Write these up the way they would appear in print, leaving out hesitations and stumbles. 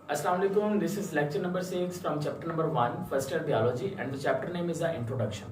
Assalamu alaikum. This is lecture number 6 from chapter number 1, first year biology, and the chapter name is the introduction.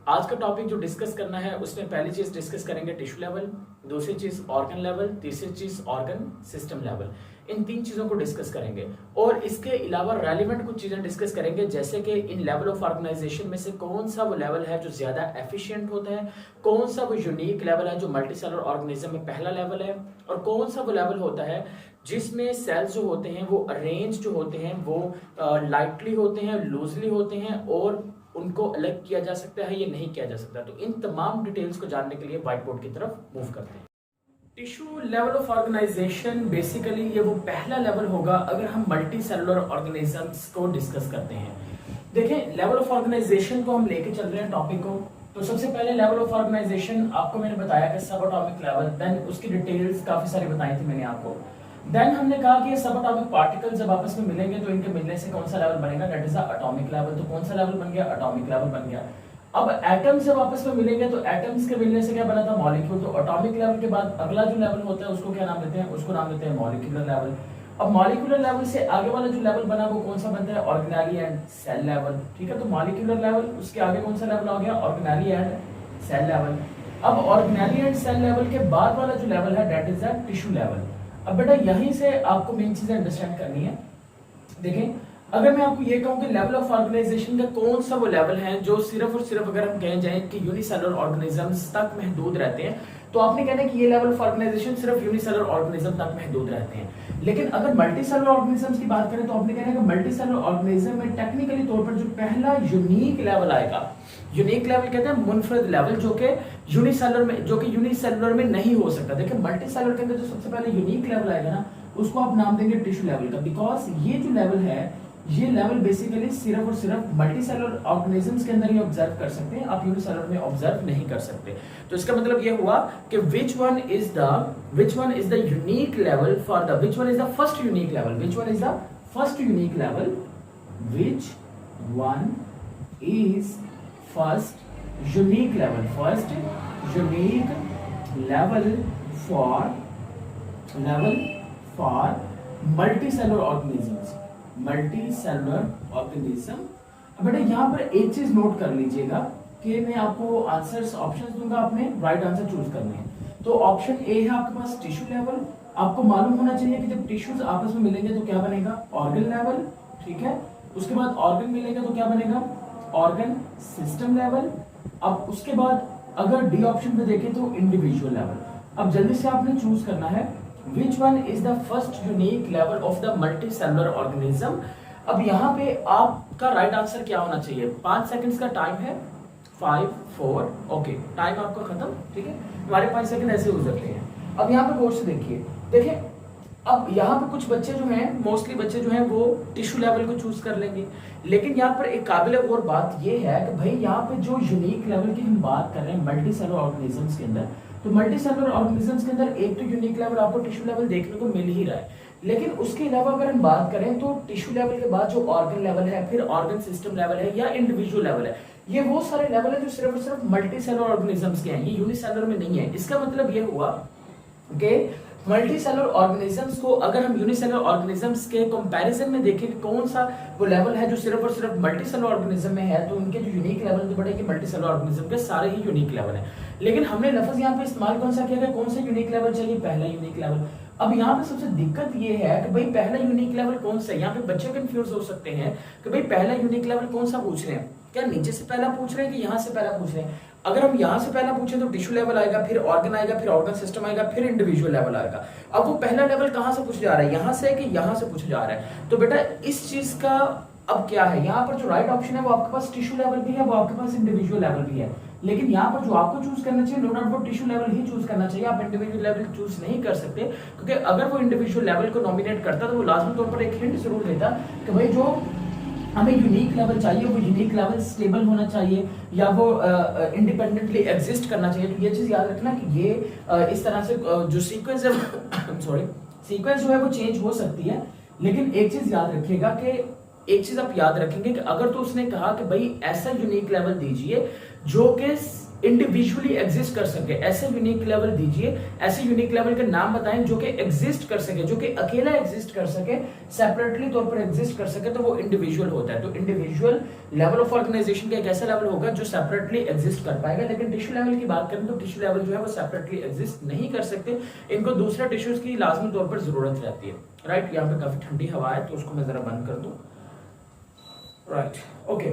आज का topic जो discuss करना है उसमें पहली चीज डिस्कस करेंगे टिश्यू लेवल, दूसरी चीज ऑर्गन लेवल, तीसरी चीज ऑर्गन सिस्टम लेवल। इन तीन चीजों को डिस्कस करेंगे और इसके अलावा रेलिवेंट कुछ चीजें डिस्कस करेंगे, जैसे कि इन लेवल ऑफ ऑर्गेनाइजेशन में से कौन सा वो लेवल है जो ज्यादा एफिशिएंट होता है, कौन सा वो यूनिक लेवल है जो मल्टीसेलुलर ऑर्गेनिज्म में पहला लेवल है, और कौन सा वो लेवल होता है जिसमें सेल्स जो होते हैं वो अरेंज जो होते हैं वो लाइटली होते हैं, लूजली होते हैं और उनको अलग किया जा सकता है या नहीं किया जा सकता। तो इन तमाम डिटेल्स को जानने के लिए व्हाइट बोर्ड की तरफ मूव करते हैं। Tissue level of organization basically ये वो पहला लेवल होगा अगर हम मल्टी सेलुलर ऑर्गेनिजम्स को डिस्कस करते हैं। देखें, लेवल ऑफ ऑर्गेनाइजेशन को हम लेके चल रहे हैं टॉपिक को। तो सबसे पहले लेवल ऑफ ऑर्गेनाइजेशन आपको मैंने बताया कि सब एटॉमिक लेवल, देन उसकी डिटेल्स काफी सारी बताई थी मैंने आपको। देन हमने कहा कि ये सब एटॉमिक पार्टिकल्स जब आपस में मिलेंगे तो इनके मिलने से कौन सा लेवल बनेगा, that is the atomic level. तो कौन सा लेवल बन गया, एटॉमिक लेवल बन गया। अब एटम्स जब आपस में मिलेंगे तो एटम्स के मिलने से क्या बना था, मॉलिक्यूल। तो एटॉमिक लेवल के बाद अगला जो लेवल होता है उसको क्या नाम देते हैं, उसको नाम देते हैं मॉलिक्यूलर लेवल। अब मॉलिक्यूलर लेवल से आगे वाला जो लेवल बना वो कौन सा बनता है, ऑर्गेनेली एंड सेल लेवल। ठीक है, तो मॉलिक्यूलर लेवल, उसके आगे कौन सा लेवल आ गया, ऑर्गेनेली एंड सेल लेवल। अब ऑर्गेनेली एंड सेल लेवल के बाद वाला जो लेवल है that is the tissue level. अब बेटा यहीं से आपको मेन चीजें अंडरस्टैंड करनी है। देखें, अगर मैं आपको ये कहूं कि लेवल ऑफ ऑर्गेनाइजेशन का कौन सा वो लेवल है जो सिर्फ और सिर्फ अगर हम कहें जाए कि यूनिसेलुलर ऑर्गेनिजम्स तक महदूद रहते हैं, तो आपने कहना है कि ये लेवल ऑफ ऑर्गेनाइजेशन सिर्फ यूनिसेलुलर ऑर्गेनिज्म तक महदूद रहते हैं। लेकिन अगर मल्टीसेलुलर ऑर्गेनिजम्स की बात करें तो आपने कहना है कि मल्टीसेलुलर ऑर्गेनिज्म में टेक्निकली तौर पर जो पहला यूनिक लेवल आएगा, यूनिक लेवल कहते हैं मुनफरद लेवल, जो कि यूनिसेलुलर में नहीं हो सकता। देखिए, मल्टीसेलुलर के अंदर जो सबसे पहले यूनिक लेवल आएगा ना, उसको आप नाम देंगे टिश्यू लेवल का, बिकॉज ये जो लेवल है ये लेवल बेसिकली सिर्फ और सिर्फ मल्टीसेलुलर ऑर्गेनिजम्स के अंदर ही ऑब्जर्व कर सकते हैं, आप यूनिसेलुलर में ऑब्जर्व नहीं कर सकते। तो इसका मतलब ये हुआ कि which one is the unique level for the which one is the first unique level which one is the first unique level which one is first unique level for multicellular organisms। अब बेटा यहाँ पर एक चीज note कर लीजिएगा कि मैं आपको आंसर्स ऑप्शंस दूंगा, आपने राइट आंसर चूज करने हैं। तो ऑप्शन ए है आपके पास टिश्यू लेवल। आपको मालूम होना चाहिए कि जब टिश्यूज आपस में मिलेंगे तो क्या बनेगा, ऑर्गन लेवल। ठीक है, उसके बाद ऑर्गन मिलेंगे तो क्या बनेगा, ऑर्गन सिस्टम लेवल। अब उसके बाद अगर डी ऑप्शन पे देखें तो इंडिविजुअल लेवल। अब जल्दी से आपने चूज करना है which one is the first unique level of the multicellular organism। अब यहाँ पे आपका राइट आंसर क्या होना चाहिए, 5 सेकंड्स का टाइम है, 5 4 ओके, टाइम आपका खत्म। ठीक है, हमारे 5 सेकंड ऐसे गुजरते हैं। अब यहाँ पे गौर से देखिए, अब यहाँ पे कुछ बच्चे जो हैं, मोस्टली बच्चे जो हैं वो टिश्यू लेवल को चूज कर लेंगे। लेकिन यहाँ पर एक काबिल और बात ये है कि भाई यहाँ पे जो यूनिक लेवल की हम बात कर रहे हैं मल्टीसेलुलर ऑर्गेनिजम्स के अंदर, तो मल्टीसेलुलर ऑर्गेनिजम्स के अंदर एक तो यूनिक लेवल आपको टिश्यू लेवल देखने को मिल ही रहा है। लेकिन उसके अलावा अगर हम बात करें तो टिश्यू लेवल के बाद जो ऑर्गन लेवल है, फिर ऑर्गन सिस्टम लेवल है या इंडिविजुअल लेवल है, ये वो सारे लेवल है जो सिर्फ और सिर्फ मल्टीसेलुलर ऑर्गेनिजम्स के हैं, ये यूनिसेलुलर में नहीं है। इसका मतलब ये हुआ कि मल्टीसेलुलर ऑर्गेनिजम्स को अगर हम यूनिसेलुलर ऑर्गेनिजम्स के कंपैरिजन में देखें कि कौन सा वो लेवल है जो सिर्फ और सिर्फ मल्टीसेलुलर ऑर्गेनिज्म में है, तो उनके जो यूनिक लेवल तो बड़े कि मल्टीसेलुलर ऑर्गेनिज्म के सारे ही यूनिक लेवल है। लेकिन हमने लफ्ज यहाँ पे इस्तेमाल कौन सा किया गया, कौन सा यूनिक लेवल चाहिए, पहला यूनिक लेवल। अब यहाँ पे सबसे दिक्कत ये है कि भाई पहला यूनिक लेवल कौन सा है। यहाँ पे बच्चे कंफ्यूज हो सकते हैं कि भाई पहला यूनिक लेवल कौन सा पूछ रहे हैं, क्या नीचे से पहला पूछ रहे हैं कि यहाँ से पहला पूछ रहे हैं। अगर हम यहाँ से पहला पूछे तो टिश्यू लेवल आएगा, फिर ऑर्गन आएगा, फिर ऑर्गन सिस्टम आएगा, फिर इंडिविजुअल लेवल आएगा। अब वो पहला लेवल कहाँ से पूछा जा रहा है, यहाँ से कि यहाँ से पूछा जा रहा है। तो बेटा इस चीज का अब क्या है, यहाँ पर जो राइट ऑप्शन है वो आपके पास टिश्यू लेवल भी है, वो आपके पास इंडिविजुअल लेवल भी है। लेकिन यहाँ पर जो आपको चूज करना चाहिए, नो डाउट वो टिश्यू लेवल ही चूज करना चाहिए, आप इंडिविजुअल लेवल चूज नहीं कर सकते। क्योंकि अगर वो इंडिविजुअल लेवल को नॉमिनेट करता तो वो लाजमी तौर पर एक हिंट जरूर देता कि भाई जो हमें यूनिक लेवल चाहिए वो यूनिक लेवल स्टेबल होना चाहिए या वो इंडिपेंडेंटली एग्जिस्ट करना चाहिए। तो ये चीज याद रखना कि ये इस तरह से जो सीक्वेंस है सीक्वेंस जो है वो चेंज हो सकती है। लेकिन एक चीज याद रखिएगा कि एक चीज आप याद रखेंगे कि अगर तो उसने कहा कि भाई ऐसा यूनिक लेवल दीजिए जो कि इंडिविजुअली एग्जिस्ट कर सके। ऐसे यूनिक लेवल दीजिए, ऐसे यूनिक लेवल के नाम बताएं जो कि एग्जिस्ट कर सके, जो कि अकेला एग्जिस्ट कर सके, सेपरेटली तौर पर एग्जिस्ट कर सके, तो वो इंडिविजुअल होता है। तो इंडिविजुअल लेवल ऑफ ऑर्गेनाइजेशन का एक ऐसा लेवल होगा जो सेपरेटली एग्जिस्ट कर पाएगा। लेकिन टिश्यू लेवल की बात करें तो टिश्यू लेवल जो है वो सेपरेटली एग्जिस्ट नहीं कर सकते, इनको दूसरे टिश्यूज की लाजमी तौर पर जरूरत रहती है। राइट, यहाँ पे काफी ठंडी हवा है तो उसको मैं जरा बंद कर दूं। राइट, ओके,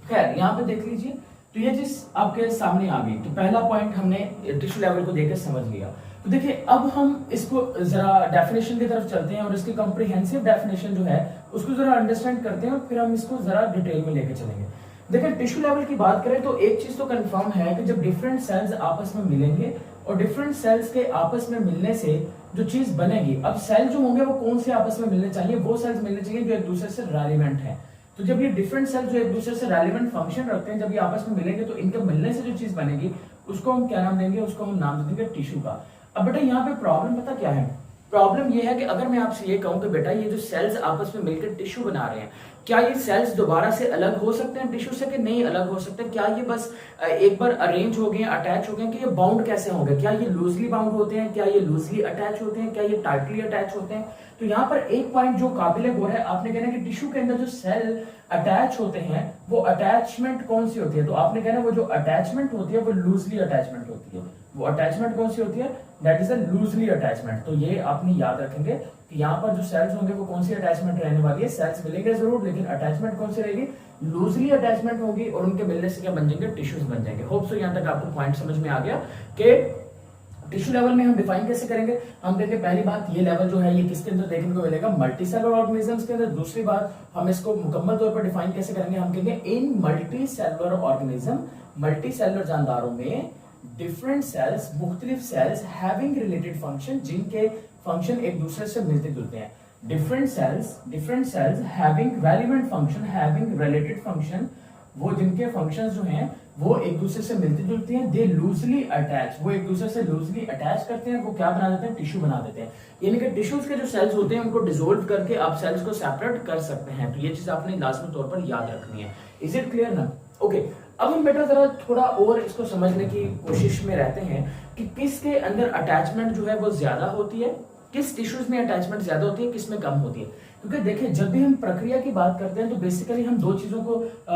खैर यहाँ पे देख लीजिए, तो ये चीज आपके सामने आ गई। तो पहला पॉइंट हमने टिश्यू लेवल को देखकर समझ लिया। तो देखिए अब हम इसको जरा डेफिनेशन की तरफ चलते हैं और इसकी कॉम्प्रिहेंसिव डेफिनेशन जो है उसको जरा अंडरस्टैंड करते हैं और फिर हम इसको जरा डिटेल में लेके चलेंगे। देखिए टिश्यू लेवल की बात करें तो एक चीज तो कंफर्म है कि जब डिफरेंट सेल्स आपस में मिलेंगे और डिफरेंट सेल्स के आपस में मिलने से जो चीज बनेगी, अब सेल जो होंगे वो कौन से आपस में मिलने चाहिए, वो सेल्स मिलने चाहिए जो एक दूसरे से रेलिवेंट है। तो जब ये डिफरेंट सेल जो एक दूसरे से रेलिवेंट फंक्शन रखते हैं, जब ये आपस में मिलेंगे तो इनके मिलने से जो चीज बनेगी उसको हम क्या नाम देंगे, उसको हम नाम देंगे टिश्यू का। अब बेटा यहाँ पे प्रॉब्लम पता क्या है, प्रॉब्लम ये है कि अगर मैं आपसे ये कहूं कि बेटा ये जो सेल्स आपस में मिलकर टिश्यू बना रहे हैं, क्या ये सेल्स दोबारा से अलग हो सकते हैं टिश्यू से कि नहीं अलग हो सकते? क्या ये बस एक बार अरेंज हो गए, अटैच हो गए, कि ये बाउंड कैसे होंगे? क्या ये लूजली बाउंड होते हैं, क्या ये लूजली अटैच होते हैं, क्या ये टाइटली अटैच होते हैं? तो यहाँ पर एक पॉइंट जो काबिल गौर है, आपने कहना कि टिश्यू के अंदर जो सेल अटैच होते हैं वो अटैचमेंट कौन सी होती है? तो आपने कहना वो जो अटैचमेंट होती है वो लूजली अटैचमेंट होती है। वो अटैचमेंट कौन सी होती है? That is a loosely attachment. तो ये आपने याद रखेंगे कि यहाँ पर जो सेल्स होंगे वो कौन सी अटैचमेंट रहने वाली है, सेल्स मिलेंगे जरूर लेकिन अटैचमेंट कौन सी रहेगी, लूजली अटैचमेंट होगी और उनके मिलने से क्या बन जाएंगे, टिश्यूज बन जाएंगे। होप सो यहाँ तक आपको पॉइंट समझ में आ गया कि टिश्यू लेवल में हम डिफाइन कैसे करेंगे। हम देखेंगे पहली बात, ये लेवल जो है ये किसके अंदर देखने को मिलेगा, मल्टीसेलुलर ऑर्गेनिजम्स के अंदर। दूसरी बात, हम इसको मुकम्मल तौर पर डिफाइन कैसे करेंगे, हम कहेंगे इन मल्टीसेलुलर ऑर्गेनिज्म, मल्टीसेलुलर जानदारों में डिफरेंट सेल्स, मुख्तलिफ सेल्स हैविंग रिलेटेड फंक्शन, जिनके फंक्शन एक दूसरे से मिलते जुलते हैं। Different cells having relevant function, having related function, वो जिनके फंक्शंस जो हैं वो एक दूसरे से मिलती जुलती हैं। दे लूजली अटैच, वो एक दूसरे से लूजली अटैच करते हैं, वो क्या बना देते हैं, टिश्यू बना देते हैं। यानी कि टिश्यूज के जो सेल्स होते हैं उनको डिसोल्व करके आप सेल्स को सेपरेट कर सकते हैं। तो ये चीज आपने लाजमी तौर पर याद रखनी है। इज इट क्लियर ना? ओके, अब हम बेटा जरा थोड़ा और इसको समझने की कोशिश में रहते हैं कि किसके अंदर अटैचमेंट जो है वो ज्यादा होती है, किस टिश्यूज में अटैचमेंट ज्यादा होती है, किस में कम होती है। क्योंकि देखिए जब भी हम प्रक्रिया की बात करते हैं तो बेसिकली हम दो चीजों को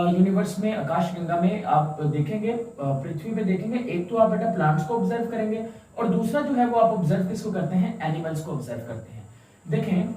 यूनिवर्स में, आकाश गंगा में आप देखेंगे, पृथ्वी पे देखेंगे। एक तो आप बेटा प्लांट्स को ऑब्जर्व करेंगे और दूसरा जो है वो आप ऑब्जर्व किसको करते हैं, एनिमल्स को ऑब्जर्व करते हैं। देखें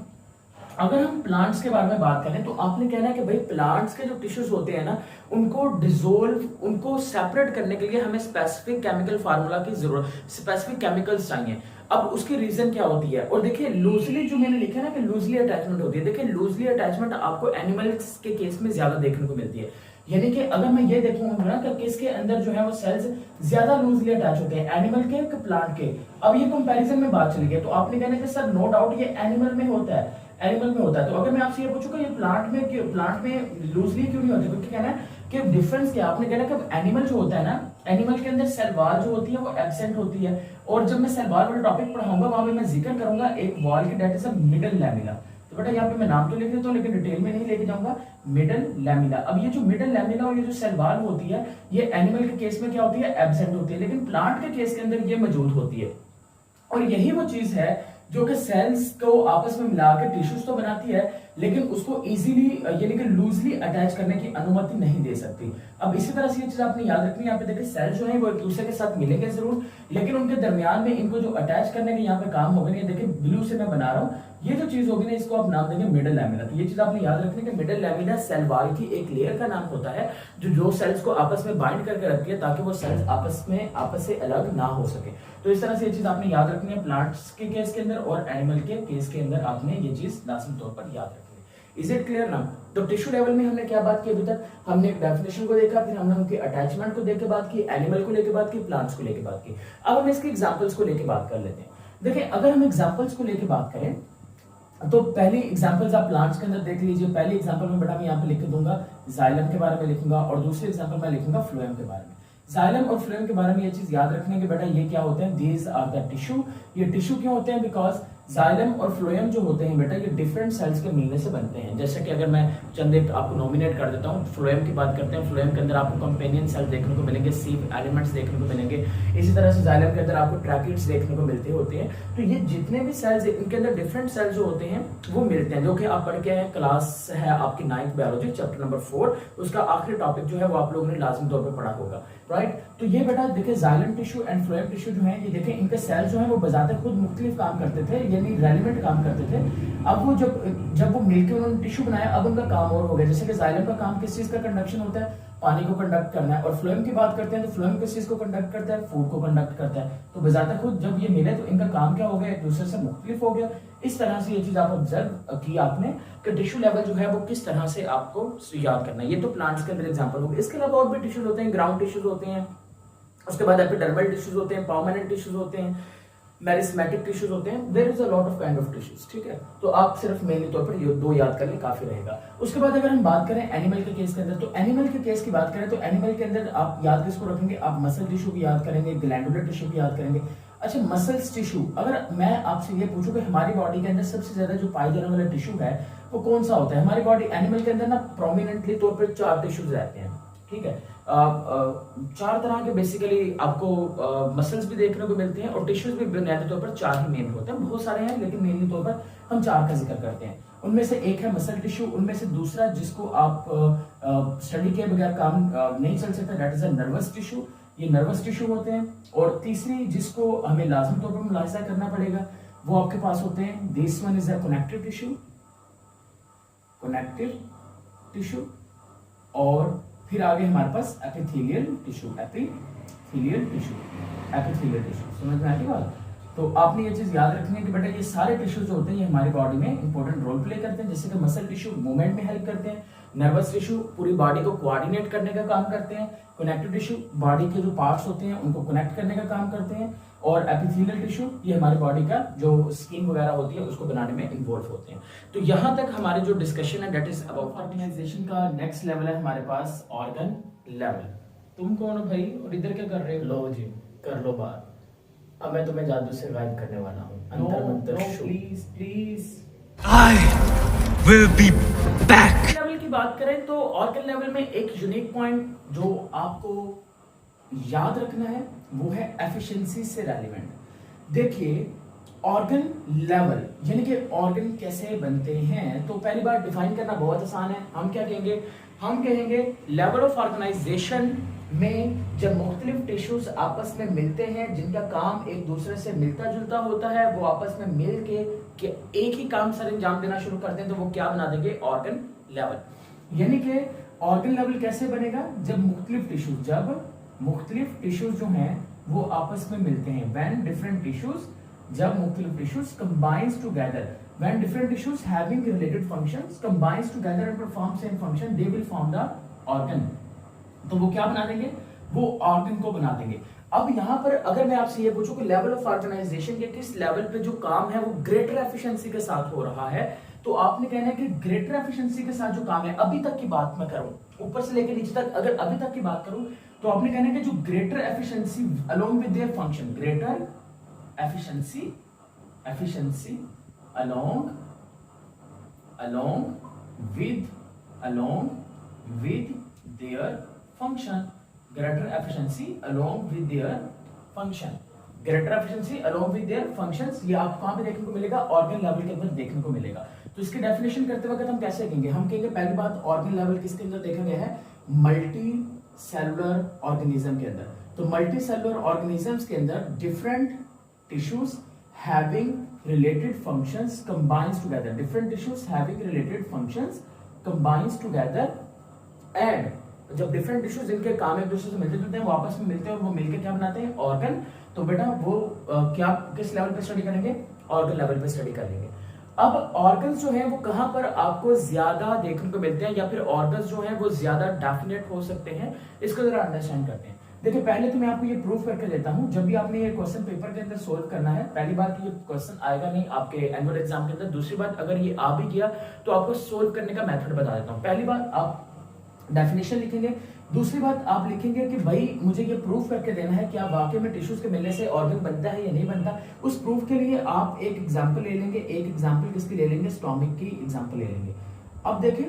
अगर हम प्लांट्स के बारे में बात करें तो आपने कहना है कि भाई प्लांट्स के जो टिश्यूज होते हैं ना, उनको डिसोल्व, उनको सेपरेट करने के लिए हमें स्पेसिफिक केमिकल फार्मूला की जरूरत, स्पेसिफिक केमिकल्स चाहिए। अब उसकी रीजन क्या होती है, और देखिए लूजली जो मैंने लिखा है ना कि लूजली अटैचमेंट होती है, देखिए लूजली अटैचमेंट आपको एनिमल्स के केस में ज्यादा देखने को मिलती है। यानी कि अगर मैं ये देखूंगा ना कि किसके अंदर जो है वो सेल्स ज्यादा लूजली अटैच होते हैं, एनिमल के कि प्लांट के। अब ये कंपैरिजन में बात चली गई तो आपने कहना कि सर नो डाउट ये एनिमल में होता है, एनिमल में होता है। तो अगर मैं आपसे ये पूछूंगा ये प्लांट में लूजली क्यों नहीं होता, क्योंकि कहना है कि डिफरेंस क्या, आपने कहना कि एनिमल जो होता है ना, एनिमल के अंदर सेल वॉल जो होती है वो एब्सेंट होती है। और जब मैं सेल वॉल वाला टॉपिक पढ़ाऊंगा वहां पे मैं जिक्र करूंगा एक वॉल की, that is a middle lamina. तो बेटा यहाँ पे मैं नाम तो लिख देता हूँ लेकिन डिटेल में नहीं लेके जाऊंगा, मिडल लैमिना। अब ये जो मिडल लैमिना और ये जो सेल वॉल होती है ये एनिमल के केस में क्या होती है, एब्सेंट होती है, लेकिन प्लांट के केस के अंदर ये मौजूद होती है। और यही वो चीज है जो कि सेल्स को आपस में मिलाकर टिश्यूज तो बनाती है लेकिन उसको इजीली यानी कि लूजली अटैच करने की अनुमति नहीं दे सकती। अब इसी तरह से ये चीज आपने याद रखनी है। यहाँ पे देखिए सेल्स जो है वो एक दूसरे के साथ मिलेंगे जरूर, लेकिन उनके दरमियान में इनको जो अटैच करने के यहाँ पे काम होगा, देखिए ब्लू से मैं बना रहा हूँ, ये जो चीज होगी ना इसको आप नाम देंगे मिडल लैमिना। तो ये चीज आपने याद रखनी है कि मिडल लैमिना सेल वॉल की एक लेयर का नाम होता है जो सेल्स को आपस में बाइंड करके रखती है ताकि वो सेल्स आपस से अलग ना हो सके। तो इस तरह से ये चीज आपने याद रखनी है प्लांट्स के केस के अंदर और एनिमल के केस के अंदर आपने ये चीज लाजमी तौर पर याद रखनी है। इज इट क्लियर ना? तो टिश्यू लेवल में हमने क्या बात की अभी तक, हमने एक डेफिनेशन को देखा, फिर हमने उनके अटैचमेंट को लेकर बात की, एनिमल को लेकर बात की, प्लांट्स को लेकर बात की। अब हम इसके एग्जांपल्स को लेकर बात कर लेते हैं। देखिए अगर हम एग्जांपल्स को लेकर बात करें तो पहली एग्जांपल्स आप प्लांट्स के अंदर देख लीजिए। पहली एग्जांपल में बेटा मैं यहाँ पे लिख दूंगा जाइलम के बारे में लिखूंगा और दूसरी एग्जांपल में लिखूंगा फ्लोएम के बारे में। जाइलम और फ्लोएम के बारे में ये चीज याद रखने के बेटा ये क्या होते हैं, दीज आर द टिश्यू। ये टिश्यू क्यों होते हैं, बिकॉज जाइलम और फ्लोएम जो होते हैं बेटा ये डिफरेंट सेल्स के मिलने से बनते हैं। जैसे कि अगर मैं चंद एक आपको नॉमिनेट कर देता हूँ, फ्लोएम की बात करते हैं, फ्लोएम के अंदर आपको कंपेनियन सेल देखने को मिलेंगे, सीप एलिमेंट्स देखने को मिलेंगे। इसी तरह से जाइलम के अंदर आपको ट्रैकिड्स देखने को मिलते होते हैं। तो ये जितने भी सेल्स इनके अंदर डिफरेंट सेल्स जो होते हैं वो मिलते हैं, जो कि आप पढ़ के आए, क्लास है आपकी 9th बायोलॉजी चैप्टर नंबर 4, उसका आखिरी टॉपिक जो है वो आप लोगों ने लाजमी तौर पर पढ़ा होगा, राइट। तो ये बेटा देखिए xylem tissue and phloem tissue जो है ये देखिए इनके सेल्स जो है वो बजाते खुद मुख्तलिफ काम करते थे, यानी रेलिवेंट काम करते थे। अब वो जब वो मिलकर उन्होंने टिश्यू बनाया, अब उनका काम और हो गया। जैसे कि जाइलम का काम किस चीज का कंडक्शन होता है, पानी को कंडक्ट करना है, और फ्लोएम की बात करते हैं तो फ्लोएम किस चीज को कंडक्ट करता है, फूड को कंडक्ट करता है। तो बजाते खुद जब ये मिले तो इनका काम क्या हो गया, एक दूसरे से मुख्तलिफ हो गया। इस तरह से ये चीज आप ऑब्जर्व की आपने कि टिश्यू लेवल जो है वो किस तरह से आपको याद करना है। ये तो प्लांट्स के अंदर एग्जांपल हो गए। इसके अलावा और भी टिश्यूज होते हैं, ग्राउंड टिश्यूज होते हैं, उसके बाद एपिडर्मल टिश्यूज होते हैं, परमानेंट टिश्यूज होते हैं, मेरिस्मेटिक टिश्यूज होते हैं। There is a lot of kind of tissues, ठीक है। तो आप सिर्फ मेनली तौर पर ये दो याद कर लें, काफी रहेगा। उसके बाद अगर हम बात करें एनिमल के केस के अंदर, तो एनिमल के केस की बात करें तो एनिमल के अंदर आप याद किसको रखेंगे, आप मसल टिश्यू भी याद करेंगे, ग्लैंडुलर टिश्यू भी याद करेंगे। अच्छा, मसल्स टिश्यू, अगर मैं आपसे ये पूछूं कि हमारी बॉडी के अंदर सबसे ज्यादा जो पाए जाने वाला टिश्यू है वो कौन सा होता है, हमारी बॉडी एनिमल के अंदर ना प्रोमिनेंटली तौर पर 4 टिश्यूज रहते हैं, ठीक है। 4 तरह के बेसिकली आपको मसल्स भी देखने को मिलते हैं और टिश्यूज भी बुनियादी तौर पर 4 ही मेन होते हैं। बहुत सारे हैं लेकिन मेनली तौर पर हम 4 का जिक्र करते हैं। उनमें से एक है मसल टिश्यू, उनमें से दूसरा जिसको आप स्टडी के बगैर काम नहीं चल सकता, that is a nervous tissue, ये नर्वस टिश्यू होते हैं। और तीसरी जिसको हमें लाजमी तौर पर मुलाहिजा करना पड़ेगा वो आपके पास होते हैं, this one is a connective tissue, connective tissue. और फिर आगे हमारे पास epithelial tissue, epithelial tissue, epithelial tissue. समझ में आती बात? तो आपने ये चीज याद रखनी है कि बेटा ये सारे टिश्यूज होते हैं ये हमारी बॉडी में इंपॉर्टेंट रोल प्ले करते हैं। जैसे कि मसल टिश्यू मूवमेंट में हेल्प करते हैं, नर्वस टिश्यू पूरी बॉडी को कोऑर्डिनेट करने का काम करते हैं, कनेक्टिव टिश्यू बॉडी के जो पार्ट्स होते हैं उनको कनेक्ट करने का काम करते हैं, और एपिथेलियल टिश्यू ये हमारी बॉडी का जो स्किन वगैरह होती है उसको बनाने में इन्वॉल्व होते हैं। तो यहाँ तक हमारे जो डिस्कशन है दैट इज अबाउट ऑर्गेनाइजेशन का नेक्स्ट लेवल है हमारे पास ऑर्गन लेवल। तुम कौन हो भाई और इधर क्या कर रहे हो? लो जी, कर लो बात। अब मैं तुम्हें जादू से गायब करने वाला हूँ। Please please, I will be back. Level की बात करें तो ऑर्गन लेवल में एक यूनिक पॉइंट जो आपको याद रखना है वो है एफिशिएंसी से रेलिवेंट। देखिए ऑर्गन लेवल यानी कि ऑर्गन कैसे बनते हैं, तो पहली बार डिफाइन करना बहुत आसान है। हम क्या कहेंगे, हम कहेंगे लेवल ऑफ ऑर्गेनाइजेशन में जब मुख्तलिफ टिश्यूज आपस में मिलते हैं जिनका काम एक दूसरे से मिलता जुलता होता है, वो आपस में मिल के एक ही काम सर अंजाम देना शुरू करते हैं, तो वो क्या बना देंगे, ऑर्गन लेवल। यानी कि ऑर्गन लेवल कैसे बनेगा, जब मुख्तलिफ टिश्यूज जो हैं वो आपस में मिलते हैं, व्हेन डिफरेंट टिश्यूज, जब मुख्तलिफ tissues combines together, when different tissues having related functions combines together and perform same function, they will form the organ. तो वो क्या बना देंगे, वो ऑर्गन को बना देंगे। अब यहाँ पर अगर मैं आपसे ये पूछूं कि लेवल ऑफ ऑर्गेनाइजेशन के किस लेवल पे जो काम है वो ग्रेटर एफिशिएंसी के साथ हो रहा है, तो आपने कहना है कि ग्रेटर एफिशिएंसी के साथ जो काम है, अभी तक की बात मैं करूं, ऊपर से लेकर नीचे तक अगर अभी तक की बात करूं, तो आपने कहना है कि जो greater efficiency along with their function, greater efficiency along with their function, greater efficiency along with their function, greater efficiency along with their functions, ये आपको कहां पे देखने को मिलेगा, ऑर्गन लेवल के अंदर देखने को मिलेगा। तो इसकी डेफिनेशन करते वक्त हम कैसे कहेंगे, हम कहेंगे पहली बात ऑर्गन लेवल किसके अंदर देखा गया है, मल्टी सेलुलर ऑर्गेनिज्म के अंदर। तो मल्टी सेलुलर ऑर्गेनिजम्स के अंदर different tissues having related functions combines together, different tissues having related functions combines together, and जब डिफरेंट टिश्यूज जिनके काम एक दूसरे से मिलते जुलते हैं वो आपस में मिलते हैं और वो मिलकर क्या बनाते हैं, ऑर्गन। तो बेटा वो क्या किस लेवल पे स्टडी करेंगे, ऑर्गन लेवल पे स्टडी करेंगे। अब ऑर्गन्स जो हैं वो कहां पर आपको ज्यादा देखने को मिलते हैं या फिर ऑर्गन्स जो हैं वो ज्यादा डेफिनेट हो सकते हैं, इसको जरा अंडरस्टैंड करते हैं। देखिए पहले तो मैं आपको ये प्रूफ करके देता हूं, जब भी आपने ये क्वेश्चन पेपर के अंदर सोल्व करना है, पहली बात ये क्वेश्चन आएगा नहीं आपके एनुअल एग्जाम के अंदर, दूसरी बात अगर ये आ भी गया तो आपको सोल्व करने का मेथड बता देता हूं। पहली बात आप डेफिनेशन लिखेंगे दूसरी बात आप लिखेंगे कि भाई मुझे ये प्रूफ करके देना है कि वाकई में टिश्यूज के मिलने से ऑर्गन बनता है या नहीं बनता। उस प्रूफ के लिए आप एक एग्जांपल ले लेंगे। एक एग्जांपल किसकी ले लेंगे? स्टोमिक की एग्जांपल ले लेंगे। अब देखें,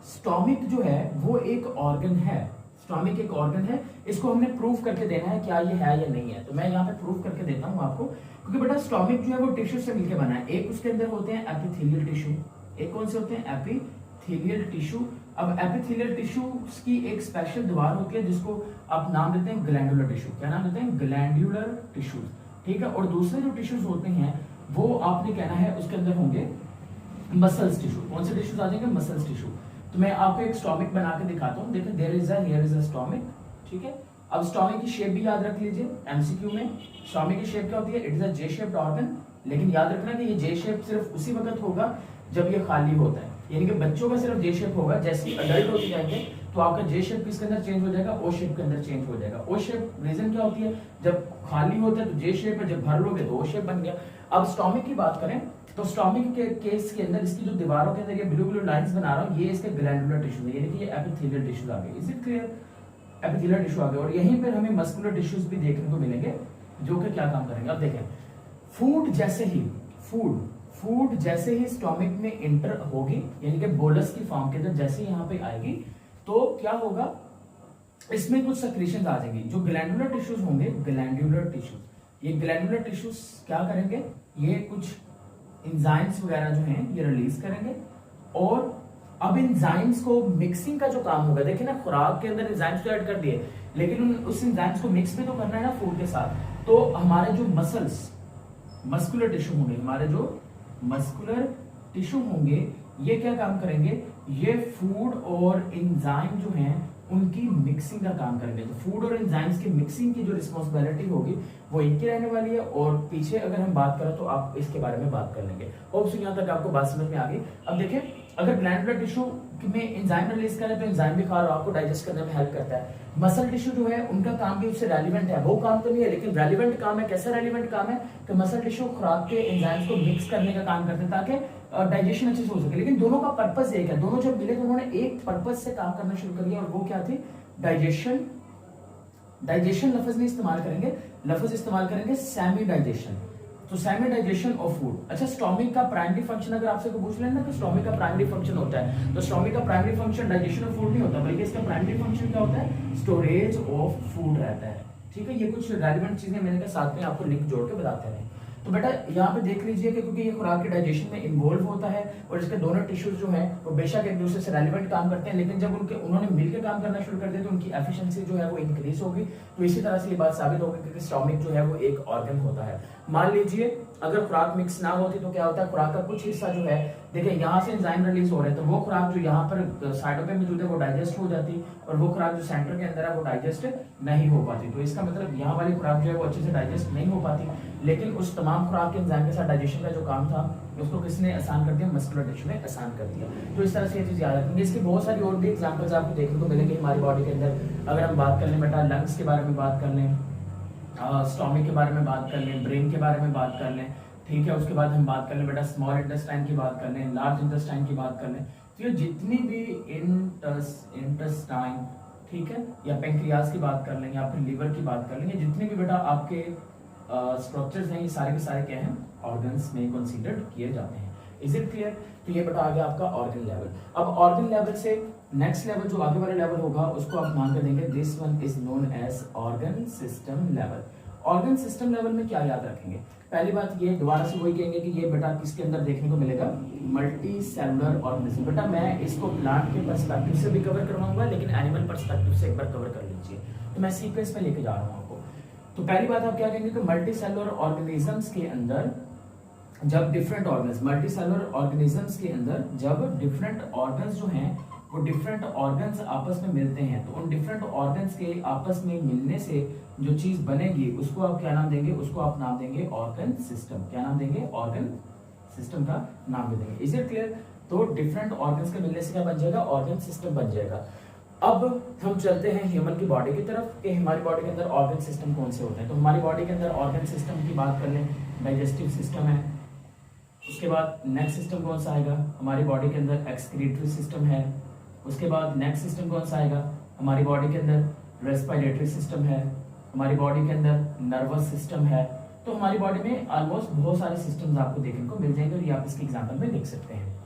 स्टोमिक जो है वो एक ऑर्गन है। स्टोमिक एक ऑर्गन है, इसको हमने प्रूफ करके देना है क्या ये है या नहीं है। तो मैं यहाँ पे प्रूफ करके देता हूँ आपको, क्योंकि बेटा स्टोमिक जो है वो टिश्यू से मिलकर बना है। एक उसके अंदर होते हैं एपिथेलियल टिश्यू, एक कौन से होते हैं? Epithelial tissue. अब एपिथेलियल टिश्यू की एक स्पेशल दीवार होती है जिसको आप नाम देते हैं ग्लैंडुलर टिश्यू। क्या नाम देते हैं? ग्लैंडुलर टिश्यू, ठीक है। और दूसरे जो टिश्यूज होते हैं वो आपने कहना है उसके अंदर होंगे मसल्स टिश्यू। कौन से टिश्यूज आ जाएंगे? Muscles tissue. तो मैं आपको एक स्टोमिक बना के दिखाता हूँ। देखिए, there is here is a stomach, ठीक है। अब स्टोमिक की शेप भी याद रख लीजिए एमसीक्यू में। स्टोमिक की शेप क्या होती है? It is a J shaped organ. लेकिन याद रखना कि ये जे शेप सिर्फ उसी वक्त होगा जब ये खाली होता है, यानी कि बच्चों का सिर्फ जे शेप होगा। जैसे ही अडल्ट होते जाएंगे तो आपका जे शेप किसके अंदर चेंज हो जाएगा? ओ शेप के अंदर चेंज हो जाएगा। ओ शेप रीजन क्या होती है? जब खाली होता है तो जे शेप है, जब भर लोगे तो ओ शेप बन गया। अब स्टोमिक की बात करें तो स्टोमिक के केस के अंदर इसकी जो दीवारों के अंदर ये ब्लू ब्लू लाइंस बना रहा हूं, ये इसके ग्लैंडुलर टिश्यू है, यानी कि ये एपिथेलियल टिश्यूज आ गए। Is it clear? Epithelial tissue आ गए। और यहीं पर हमें मस्कुलर टिश्यूज भी देखने को मिलेंगे जो कि क्या काम करेंगे। अब देखें, फूड जैसे ही स्टोमिक में इंटर होगी, यानी कि बोलस की फॉर्म के अंदर जैसे यहाँ पे आएगी, तो क्या होगा? इसमें कुछ सेक्रेशंस आ जाएंगी। जो ग्लैंडुलर टिश्यूज होंगे, ग्लैंडुलर टिश्यूज, ये ग्लैंडुलर टिश्यूज क्या करेंगे? ये कुछ एंजाइम्स वगैरह जो हैं ये रिलीज करेंगे। और अब एंजाइम्स को मिक्सिंग का जो काम होगा, देखिए ना, खुराक के अंदर एंजाइम्स तो ऐड कर दिए, लेकिन उस एंजाइम्स को मिक्स भी तो करना है ना फूड के साथ। तो हमारे जो मस्कुलर टिश्यू होंगे, हमारे जो मस्कुलर टिश्यू होंगे, ये क्या काम करेंगे? ये फूड और एंजाइम जो हैं उनकी मिक्सिंग का काम करेंगे। तो फूड और एंजाइम्स की मिक्सिंग की जो रिस्पॉन्सिबिलिटी होगी वो इनकी रहने वाली है। और पीछे अगर हम बात करें तो आप इसके बारे में बात कर लेंगे। होप सो यहाँ तक आपको बात समझ में आ गई। अब देखिए, अगर ग्लैंडुलर टिश्यू में एंजाइम रिलीज करें तो एंजाइम भी खार आपको डाइजेस्ट करने में हेल्प करता है। मसल टिश्यू जो है उनका काम भी उससे रेलिवेंट है, वो काम तो नहीं है लेकिन रेलिवेंट काम है। कैसा रेलिवेंट काम है? कि मसल टिश्यू खुराक के एंजाइम्स को मिक्स करने का काम करते हैं ताकि डाइजेशन अच्छे से हो सके। लेकिन दोनों का पर्पस एक है, दोनों जब मिले तो उन्होंने एक पर्पस से काम करना शुरू कर दिया, और वो क्या थी? डाइजेशन लफ्ज नहीं इस्तेमाल करेंगे, लफ्ज इस्तेमाल करेंगे सेमी डाइजेशन। तो सेमी डाइजेशन ऑफ फूड। अच्छा, स्टोमिक का प्राइमरी फंक्शन अगर आपसे पूछ लेना कि स्टोमिक का प्राइमरी फंक्शन होता है, तो स्टोमिक का primary function digestion of food नहीं होता, बल्कि इसका प्राइमरी फंक्शन क्या होता है? स्टोरेज ऑफ फूड रहता है, ठीक है। ये कुछ रेलिवेंट चीजें मैंने कहा साथ में आपको लिंक जोड़ के बताते हैं। तो बेटा यहाँ पे देख लीजिए कि क्योंकि ये खुराक के डाइजेशन में इन्वॉल्व होता है और इसके दोनों टिश्यूज जो हैं वो बेशक एक दूसरे से रेलिवेंट काम करते हैं, लेकिन जब उन्होंने मिलकर काम करना शुरू कर दिया तो उनकी एफिशिएंसी जो है वो इंक्रीज होगी। तो इसी तरह से ये बात साबित होगी क्योंकि स्टोमिक जो है वो एक ऑर्गन होता है। मान लीजिए अगर खुराक मिक्स ना होती तो क्या होता है? खुराक का कुछ हिस्सा जो है, देखिए यहाँ से एंजाइम रिलीज हो रहे हैं, तो वो खुराक जो यहाँ पर साइडों पे मौजूद है वो डाइजेस्ट हो जाती, और वो खुराक जो सेंटर के अंदर है वो डाइजेस्ट नहीं हो पाती। तो इसका मतलब यहाँ वाली खुराक जो है वो अच्छे से डाइजेस्ट नहीं हो पाती, लेकिन उस तमाम खुराक के एंजाइम के साथ डाइजेशन का जो काम था उसको किसने आसान कर दिया? मस्कुलर टिश्यू ने आसान कर दिया। तो इस तरह से ये चीज याद रखेंगे। इसकी बहुत सारी और भी एग्जाम्पल्स आपको देखने को मिलेंगे हमारी बॉडी के अंदर। अगर हम बात कर लें बेटा लंग्स के बारे में बात कर लें, स्टोमिक के बारे में बात कर लें, ब्रेन के बारे में बात कर लें, ठीक है। उसके बाद हम बात कर लें बेटा स्मॉल इंटेस्टाइन की बात कर लें, लार्ज इंटेस्टाइन की बात कर लें। तो ये जितनी भी इंटेस्टाइन, ठीक है, या पेंक्रियाज की बात कर लें या फिर लीवर की बात कर लेंगे, जितने भी बेटा आपके स्ट्रक्चर्स हैं ये सारे के सारे क्या हैं? ऑर्गन्स में कंसीडर्ड किए जाते हैं। Is it clear? तो ये बेटा आ गया आपका ऑर्गन लेवल। अब ऑर्गन लेवल से नेक्स्ट लेवल जो आगे वाला लेवल होगा उसको आप मान कर देंगे this one is known as organ system level. Organ system level में क्या याद रखेंगे? पहली बात ये दोबारा से वही कहेंगे कि ये बेटा किसके अंदर देखने को मिलेगा? Multi cellular organism. बेटा मैं इसको प्लांट के पर्सपेक्टिव से भी कवर करवाऊंगा, लेकिन एनिमल पर्सपेक्टिव से एक बार कवर कर लीजिए। तो मैं सीक्वेंस में लेके जा रहा हूँ आपको। तो पहली बात आप क्या कहेंगे कि मल्टी सेलुलर ऑर्गेनिजम्स के अंदर जब different organs, multi cellular organisms के अंदर जब डिफरेंट ऑर्गन्स जो हैं वो डिफरेंट ऑर्गन्स आपस में मिलते हैं, तो उन डिफरेंट ऑर्गन्स के आपस में मिलने से जो चीज बनेगी उसको आप क्या नाम देंगे? उसको आप नाम देंगे ऑर्गन सिस्टम। क्या नाम देंगे? ऑर्गन सिस्टम का नाम दे देंगे। Is it clear? तो डिफरेंट ऑर्गन्स के मिलने से क्या बन जाएगा? ऑर्गन सिस्टम बन जाएगा। अब हम चलते हैं ह्यूमन की बॉडी की तरफ कि हमारी बॉडी के अंदर ऑर्गन सिस्टम कौन से होते हैं। तो हमारी बॉडी के अंदर ऑर्गन सिस्टम की बात कर लें, डाइजेस्टिव सिस्टम है। उसके बाद नेक्स्ट सिस्टम कौन सा आएगा? हमारी बॉडी के अंदर एक्सक्रीटरी सिस्टम है। उसके बाद नेक्स्ट सिस्टम कौन सा आएगा? हमारी बॉडी के अंदर रेस्पिरेटरी सिस्टम है, हमारी बॉडी के अंदर नर्वस सिस्टम है। तो हमारी बॉडी में ऑलमोस्ट बहुत सारे सिस्टम्स आपको देखने को मिल जाएंगे और ये आप इसके एग्जाम्पल में देख सकते हैं।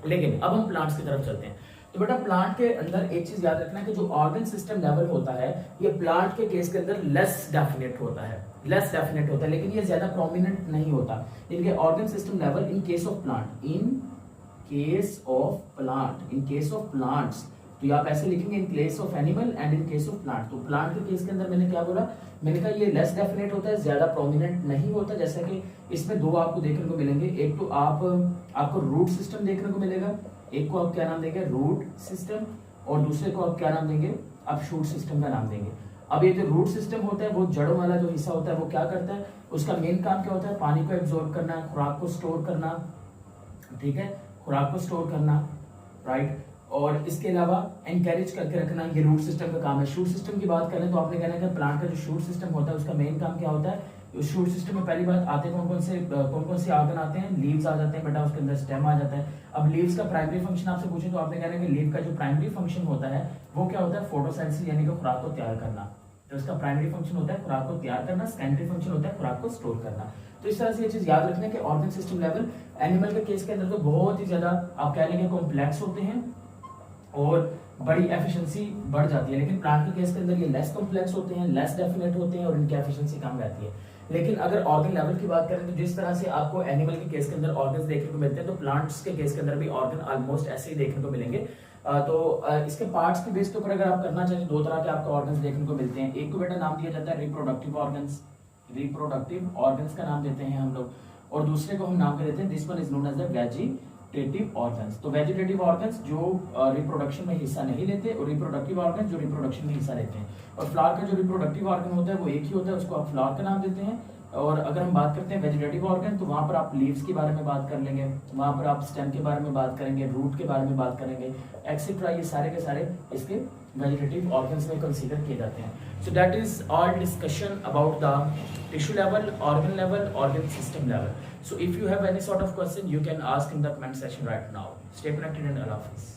लेकिन अब हम प्लांट्स की तरफ चलते हैं। तो बेटा प्लांट के अंदर एक चीज याद रखना कि जो ऑर्गन सिस्टम लेवल होता है ये प्लांट के केस के अंदर लेस डेफिनेट होता है, लेकिन ये ज्यादा प्रोमिनेंट नहीं होता। इनके organ system level in case of plants, तो आप ऐसे लिखेंगे in case of animal and in case of plant. तो प्लांट के केस के अंदर मैंने क्या बोला, मैंने कहा ये लेस डेफिनेट होता है, ज्यादा प्रोमिनेंट नहीं होता। जैसा कि इसमें दो आपको देखने को मिलेंगे, एक तो आपको रूट सिस्टम देखने को मिलेगा, एक को आप क्या नाम देंगे रूट सिस्टम, और दूसरे को आप क्या नाम देंगे आप शूट सिस्टम का नाम देंगे। अब ये जो रूट सिस्टम होता है वो जड़ों वाला जो हिस्सा होता है वो क्या करता है, उसका मेन काम क्या होता है, पानी को एब्जॉर्ब करना, खुराक को स्टोर करना, ठीक है, खुराक को स्टोर करना, राइट, और इसके अलावा एनकरेज करके रखना, ये रूट सिस्टम का काम है। शूट सिस्टम की बात करें तो आपने कहना है कि प्लांट का जो शूट सिस्टम होता है उसका मेन काम क्या होता है। उस शूट सिस्टम में पहली बात आते हैं कौन कौन से ऑर्गन आते हैं, लीव्स आ जाते हैं बेटा, उसके अंदर स्टेम आ जाता है। अब लीव्स का प्राइमरी फंक्शन आपसे पूछे तो आपने कहना है कि लीव का जो प्राइमरी फंक्शन होता है वो क्या होता है, फोटोसिंथेसिस यानी कि खुराक को तैयार करना। तो इसका प्राइमरी फंक्शन होता है खुराक को तैयार करना, सेकेंडरी फंक्शन होता है खुराक को स्टोर करना। तो इस तरह से ये चीज याद रखना कि ऑर्गन सिस्टम लेवल एनिमल के केस के अंदर तो बहुत ही ज्यादा आप कह लेंगे कॉम्प्लेक्स होते हैं और बड़ी एफिशिएंसी बढ़ जाती है, लेकिन प्लांट के केस के अंदर ये लेस कॉम्प्लेक्स होते हैं, लेस डेफिनेट होते हैं और इनकी एफिशिएंसी कम रहती है। लेकिन अगर ऑर्गन लेवल की बात करें तो जिस तरह से आपको एनिमल के केस के अंदर ऑर्गन्स देखने को मिलते हैं तो प्लांट्स के केस के अंदर भी ऑर्गन ऑलमोस्ट ऐसे ही देखने को मिलेंगे। इसके पार्ट्स के बेस के ऊपर अगर आप करना चाहें दो तरह के आपको ऑर्गन्स देखने को मिलते हैं। एक को बेटा नाम दिया जाता है रिप्रोडक्टिव ऑर्गन्स का नाम देते हैं हम लोग, और दूसरे को हम नाम देते हैं this one is known as the vegetative organs. तो वेजिटेटिव ऑर्गन्स जो रिप्रोडक्शन में हिस्सा नहीं लेते और रिप्रोडक्टिव ऑर्गन्स जो रिप्रोडक्शन में हिस्सा लेते हैं। और फ्लावर का जो रिप्रोडक्टिव ऑर्गन होता है वो एक ही होता है, उसको आप फ्लावर का नाम देते हैं। और अगर हम बात करते हैं वेजिटेटिव ऑर्गन तो वहां पर आप लीव्स के बारे में बात कर लेंगे, वहां पर आप स्टेम के बारे में बात करेंगे, रूट के बारे में बात करेंगे, एक्सेट्रा। ये सारे के सारे इसके वेजिटेटिव ऑर्गन्स में कंसीडर किए जाते हैं। So that is all discussion about the tissue level, organ system level. So if you have any sort of question, you can ask in the comment section right now. Stay connected and Allah Hafiz.